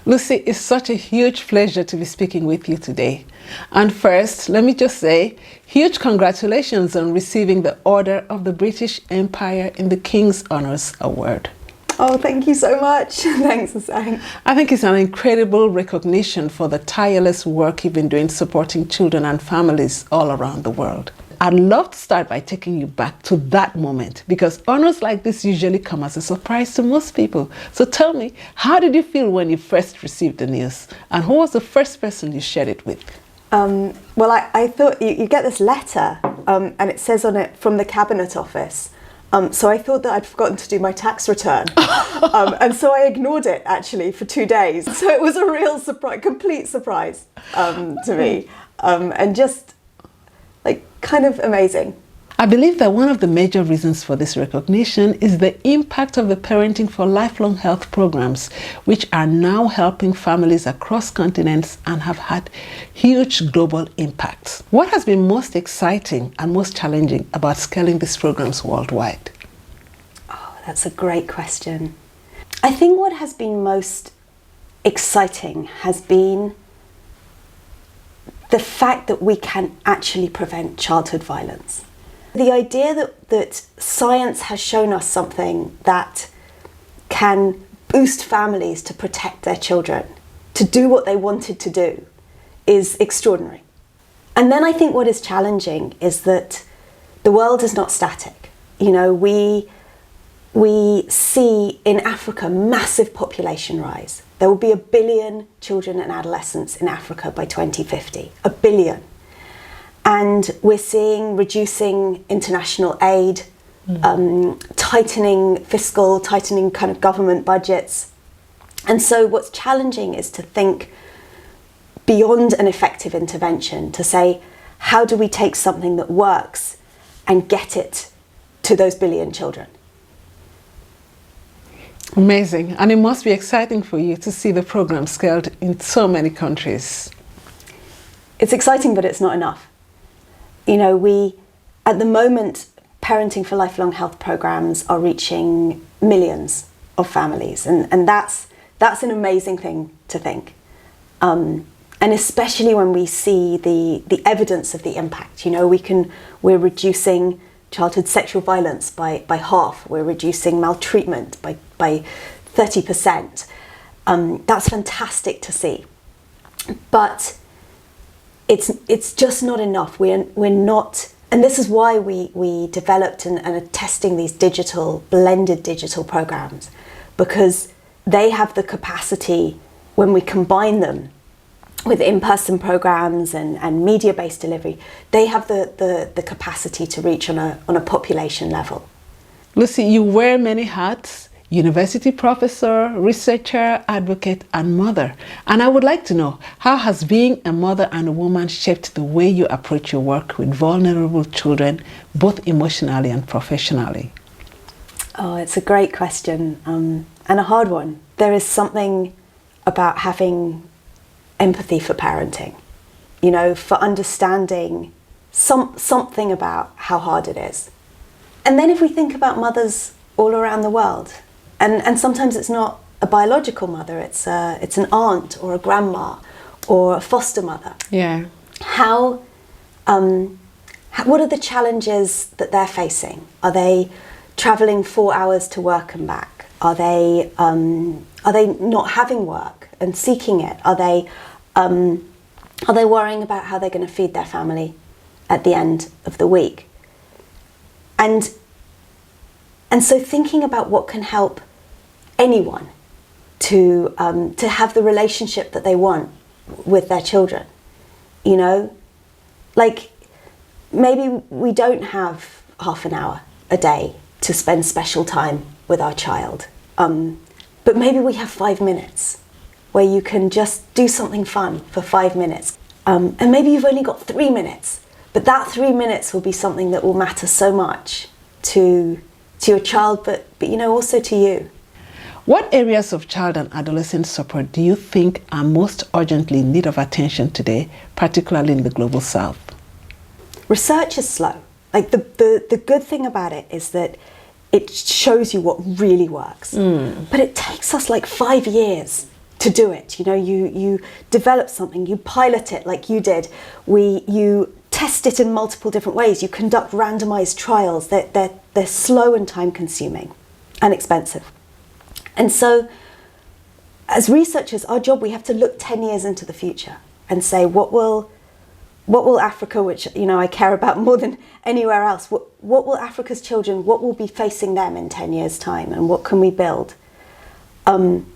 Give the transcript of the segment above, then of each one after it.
Lucie, it's such a huge pleasure to be speaking with you today. And first, let me just say, huge congratulations on receiving the Order of the British Empire in the King's Honours Award. Oh, thank you so much. Thanks, Isang. I think it's an incredible recognition for the tireless work you've been doing supporting children and families all around the world. I'd love to start by taking you back to that moment, because honors like this usually come as a surprise to most people. So tell me, how did you feel when you first received the news? And who was the first person you shared it with? Well, I thought you get this letter and it says on it, from the Cabinet Office. So I thought that I'd forgotten to do my tax return. And so I ignored it actually for 2 days. So it was a real surprise, complete surprise to me. And just like kind of amazing. I believe that one of the major reasons for this recognition is the impact of the Parenting for Lifelong Health programs, which are now helping families across continents and have had huge global impacts. What has been most exciting and most challenging about scaling these programs worldwide? Oh, that's a great question. I think what has been most exciting has been the fact that we can actually prevent childhood violence. The idea that science has shown us something that can boost families to protect their children, to do what they wanted to do, is extraordinary. And then I think what is challenging is that the world is not static. You know, we see in Africa massive population rise. There will be 1 billion children and adolescents in Africa by 2050, 1 billion. And we're seeing reducing international aid, tightening kind of government budgets. And so what's challenging is to think beyond an effective intervention, to say, how do we take something that works and get it to those 1 billion children? Amazing. And it must be exciting for you to see the program scaled in so many countries. It's exciting, but it's not enough. You know, at the moment, Parenting for Lifelong Health programs are reaching millions of families. And that's an amazing thing to think. And especially when we see the evidence of the impact. You know, we're reducing childhood sexual violence by half. We're reducing maltreatment by 30%. That's fantastic to see. But it's just not enough. We're not, and this is why we developed and are testing these blended digital programs, because they have the capacity, when we combine them with in-person programs and media-based delivery, they have the capacity to reach on a population level. Lucie, you wear many hats: university professor, researcher, advocate, and mother. And I would like to know, how has being a mother and a woman shaped the way you approach your work with vulnerable children, both emotionally and professionally? Oh, it's a great question, and a hard one. There is something about having empathy for parenting, you know, for understanding something about how hard it is. And then if we think about mothers all around the world, and sometimes it's not a biological mother, it's an aunt or a grandma or a foster mother. Yeah. What are the challenges that they're facing? Are they traveling 4 hours to work and back? Are they not having work and seeking it? Are they worrying about how they're going to feed their family at the end of the week? And so thinking about what can help anyone to have the relationship that they want with their children, you know, like maybe we don't have half an hour a day to spend special time with our child, but maybe we have 5 minutes where you can just do something fun for 5 minutes, and maybe you've only got 3 minutes, but that 3 minutes will be something that will matter so much to your child, but you know, also to you. What areas of child and adolescent support do you think are most urgently in need of attention today, particularly in the Global South? Research is slow. Like the good thing about it is that it shows you what really works. But it takes us like 5 years to do it. You know, you develop something, you pilot it like you did. You test it in multiple different ways. You conduct randomized trials. They're slow and time consuming and expensive. And so as researchers, our job, we have to look 10 years into the future and say, what will Africa, which, you know, I care about more than anywhere else, what will Africa's children, what will be facing them in 10 years' time, and what can we build? And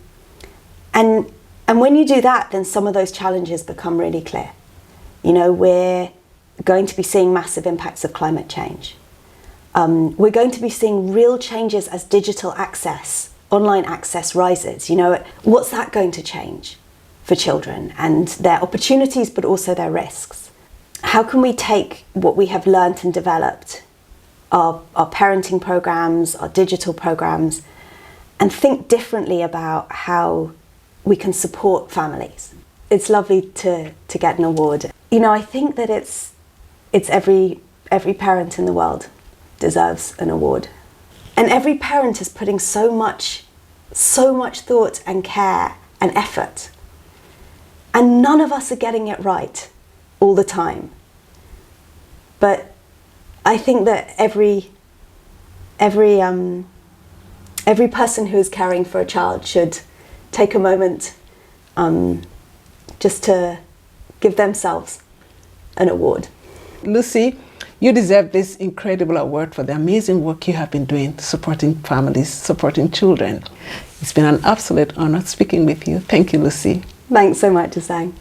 when you do that, then some of those challenges become really clear. You know, we're going to be seeing massive impacts of climate change. We're going to be seeing real changes as digital access, online access rises. You know, what's that going to change for children and their opportunities, but also their risks? How can we take what we have learnt and developed, our parenting programs, our digital programs, and think differently about how we can support families? It's lovely to get an award. You know, I think that it's every parent in the world deserves an award. And every parent is putting so much thought and care and effort. And none of us are getting it right all the time. But I think that every person who is caring for a child should take a moment just to give themselves an award. Lucie, you deserve this incredible award for the amazing work you have been doing, supporting families, supporting children. It's been an absolute honor speaking with you. Thank you, Lucie. Thanks so much, Isang.